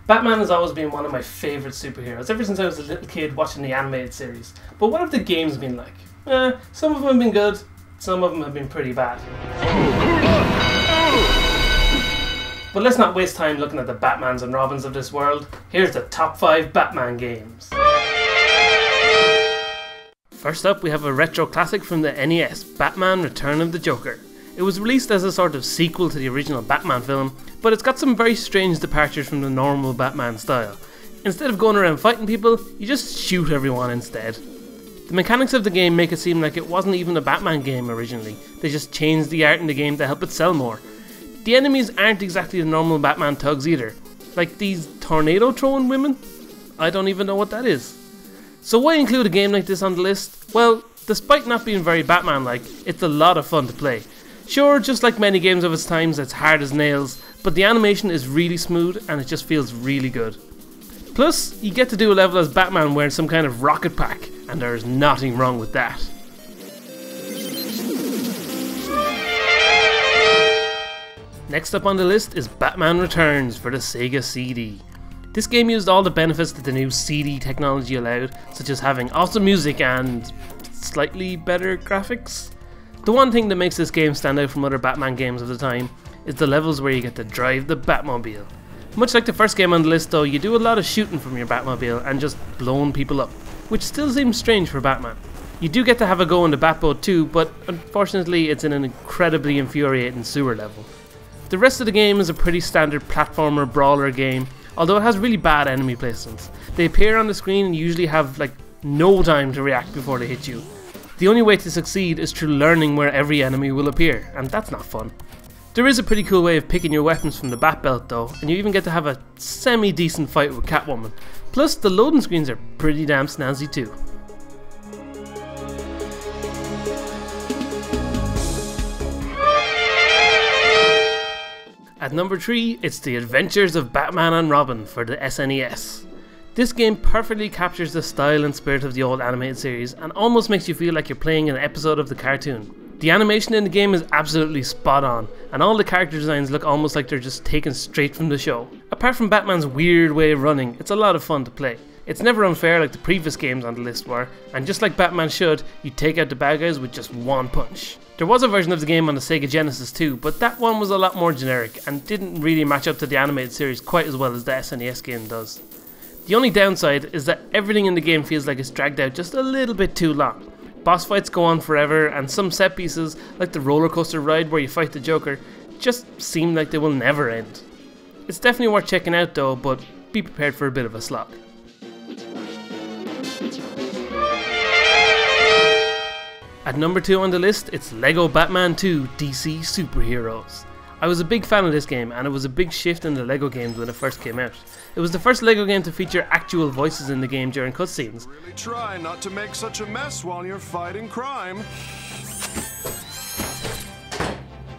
Batman has always been one of my favourite superheroes, ever since I was a little kid watching the animated series. But what have the games been like? Some of them have been good, some of them have been pretty bad. But let's not waste time looking at the Batmans and Robins of this world. Here's the top 5 Batman games. First up, we have a retro classic from the NES, Batman Return of the Joker. It was released as a sort of sequel to the original Batman film, but it's got some very strange departures from the normal Batman style. Instead of going around fighting people, you just shoot everyone instead. The mechanics of the game make it seem like it wasn't even a Batman game originally, they just changed the art in the game to help it sell more. The enemies aren't exactly the normal Batman thugs either, like these tornado throwing women? I don't even know what that is. So why include a game like this on the list? Well, despite not being very Batman-like, it's a lot of fun to play. Sure, just like many games of its times, it's hard as nails, but the animation is really smooth and it just feels really good. Plus, you get to do a level as Batman wearing some kind of rocket pack, and there's nothing wrong with that. Next up on the list is Batman Returns for the Sega CD. This game used all the benefits that the new CD technology allowed, such as having awesome music and slightly better graphics. The one thing that makes this game stand out from other Batman games of the time is the levels where you get to drive the Batmobile. Much like the first game on the list though, you do a lot of shooting from your Batmobile and just blowing people up, which still seems strange for Batman. You do get to have a go in the Batboat too, but unfortunately it's in an incredibly infuriating sewer level. The rest of the game is a pretty standard platformer brawler game, although it has really bad enemy placements. They appear on the screen and usually have like no time to react before they hit you. The only way to succeed is through learning where every enemy will appear, and that's not fun. There is a pretty cool way of picking your weapons from the bat belt though, and you even get to have a semi-decent fight with Catwoman. Plus the loading screens are pretty damn snazzy too. At number 3, it's The Adventures of Batman and Robin for the SNES. This game perfectly captures the style and spirit of the old animated series and almost makes you feel like you're playing an episode of the cartoon. The animation in the game is absolutely spot on, and all the character designs look almost like they're just taken straight from the show. Apart from Batman's weird way of running, it's a lot of fun to play. It's never unfair like the previous games on the list were, and just like Batman should, you take out the bad guys with just one punch. There was a version of the game on the Sega Genesis too, but that one was a lot more generic and didn't really match up to the animated series quite as well as the SNES game does. The only downside is that everything in the game feels like it's dragged out just a little bit too long. Boss fights go on forever, and some set pieces, like the roller coaster ride where you fight the Joker, just seem like they will never end. It's definitely worth checking out though, but be prepared for a bit of a slog. At number 2 on the list, it's LEGO Batman 2 DC Superheroes. I was a big fan of this game, and it was a big shift in the LEGO games when it first came out. It was the first LEGO game to feature actual voices in the game during cutscenes. Really try not to make such a mess while you're fighting crime.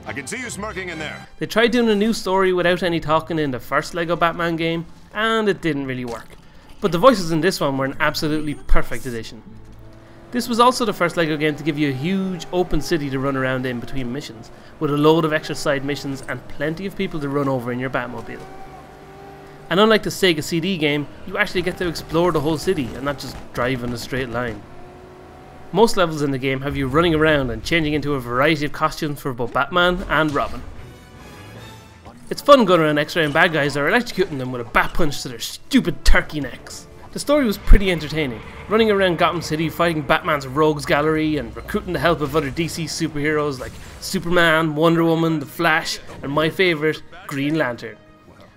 I can see you smirking in there. They tried doing a new story without any talking in the first LEGO Batman game, and it didn't really work. But the voices in this one were an absolutely perfect addition. This was also the first LEGO game to give you a huge open city to run around in between missions, with a load of extra side missions and plenty of people to run over in your Batmobile. And unlike the Sega CD game, you actually get to explore the whole city and not just drive in a straight line. Most levels in the game have you running around and changing into a variety of costumes for both Batman and Robin. It's fun going around x-raying bad guys or electrocuting them with a bat punch to their stupid turkey necks. The story was pretty entertaining, running around Gotham City fighting Batman's rogues gallery and recruiting the help of other DC superheroes like Superman, Wonder Woman, The Flash, and my favourite, Green Lantern.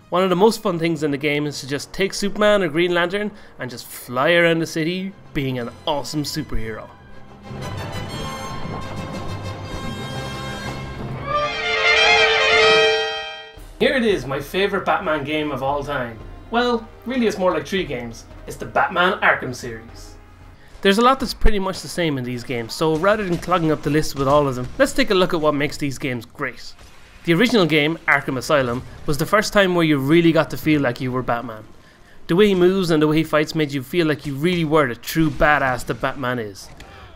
One of the most fun things in the game is to just take Superman or Green Lantern and just fly around the city being an awesome superhero. Here it is, my favourite Batman game of all time. Well, really it's more like 3 games. It's the Batman Arkham series. There's a lot that's pretty much the same in these games, so rather than clogging up the list with all of them, let's take a look at what makes these games great. The original game, Arkham Asylum, was the first time where you really got to feel like you were Batman. The way he moves and the way he fights made you feel like you really were the true badass that Batman is.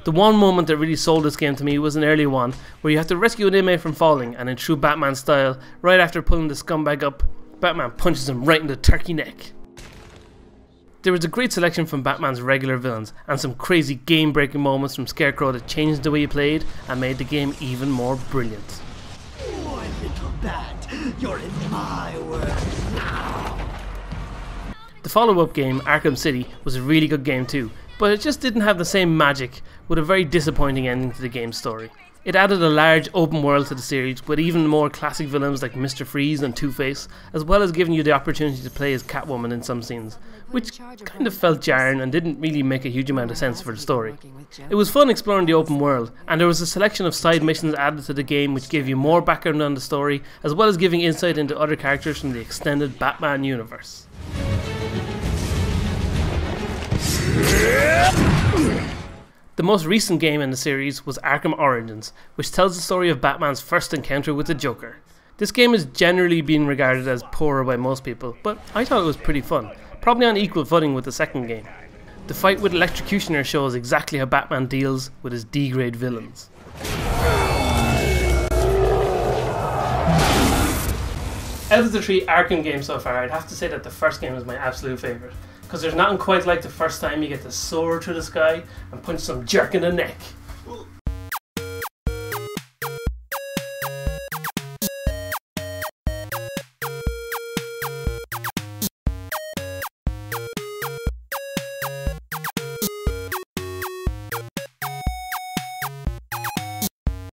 The one moment that really sold this game to me was an early one, where you have to rescue an inmate from falling, and in true Batman style, right after pulling the scumbag up, Batman punches him right in the turkey neck. There was a great selection from Batman's regular villains, and some crazy game-breaking moments from Scarecrow that changed the way you played and made the game even more brilliant. Poor little bat, you're in my world now. The follow-up game, Arkham City, was a really good game too, but it just didn't have the same magic, with a very disappointing ending to the game's story. It added a large open world to the series with even more classic villains like Mr. Freeze and Two-Face, as well as giving you the opportunity to play as Catwoman in some scenes, which kind of felt jarring and didn't really make a huge amount of sense for the story. It was fun exploring the open world, and there was a selection of side missions added to the game which gave you more background on the story, as well as giving insight into other characters from the extended Batman universe. The most recent game in the series was Arkham Origins, which tells the story of Batman's first encounter with the Joker. This game is generally being regarded as poorer by most people, but I thought it was pretty fun, probably on equal footing with the second game. The fight with Electrocutioner shows exactly how Batman deals with his D-grade villains. Out of the 3 Arkham games so far, I'd have to say that the first game is my absolute favourite, because there's nothing quite like the first time you get to soar through the sky and punch some jerk in the neck.